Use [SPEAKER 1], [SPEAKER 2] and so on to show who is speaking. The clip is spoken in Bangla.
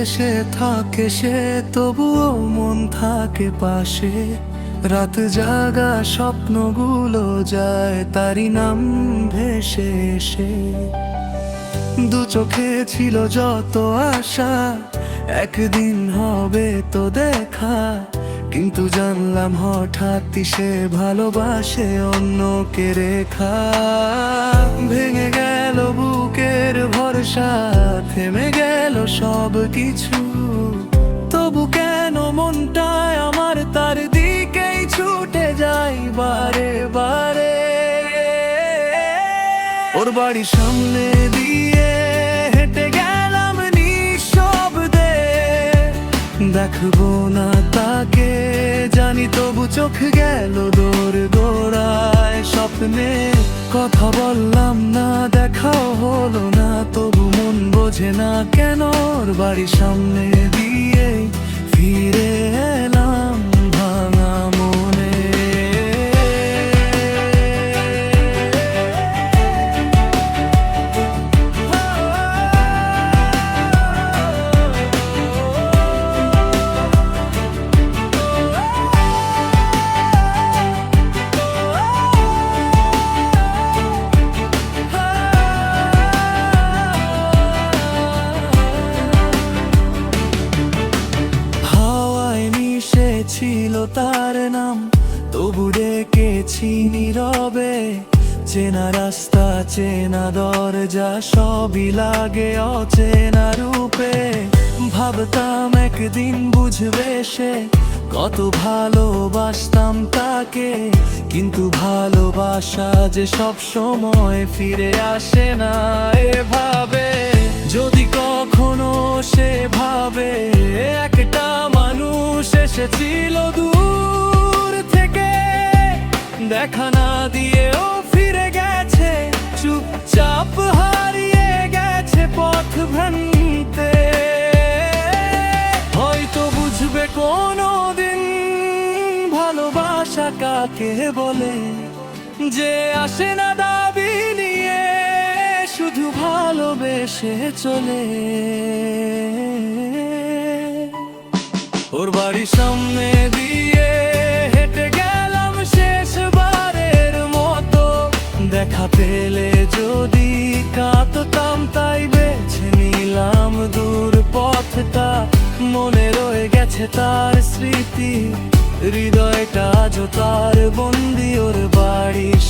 [SPEAKER 1] দেশে থাকে সে, তবুও মন থাকে পাশে। রাত জাগা স্বপ্নগুলো যায় তারি নাম ভেসে এসে। দু চোখে ছিল যত আশা, একদিন হবে তো দেখা। কিন্তু জানলাম হঠাৎই সে ভালোবাসে অন্যকে রেখা। ভেঙে গেল বুকের ভরসা, থেমে গেল সব কিছু। তবু কেন মনটায় আমার তার দিকেই ছুটে যাই বারে বারে। ওর বাড়ির সামনে দিয়ে হেঁটে গেলাম নিঃশব্দে, দেখবো না তাকে জানি, তবু চোখ গেল দৌড় দৌড়ায় স্বপ্নে। কথা বললাম না, দেখাও হলো না, তবু মন বোঝে না কেন। ওর বাড়ির সামনে দিয়ে ফিরে এলাম ভাঙা মনে। ছিল তার নাম, তবু ডেকেছি নীরবে। চেনা রাস্তা চেনা দরজা সবই লাগে অচেনা রূপে। ভাবতাম একদিন বুঝবে সে কত ভালোবাসতাম তাকে, কিন্তু ভালোবাসা যে সব সময় ফিরে আসে না এভাবে। যদি কখনো সে ভাবে একটা মানুষ এসেছিল দূর থেকে, দেখা না দিয়েও ফিরে গেছে চুপচাপ, হারিয়ে গেছে পথ ভ্রান্তে। হয়তো বুঝবে কোনো দিন ভালোবাসা কাকে বলে, যে আসে না দাবি নিয়ে, শুধু ভালোবেসে চলে। ওর বাড়ির সামনে দিয়ে হেঁটে গেলাম শেষবারের মতো, দেখা পেলে যদি কাঁদতাম তাই বেছে নিলাম দূর পথটা। মনে রয়ে গেছে তার স্মৃতি, হৃদয়টা আজও তার বন্দি ওর বাড়ির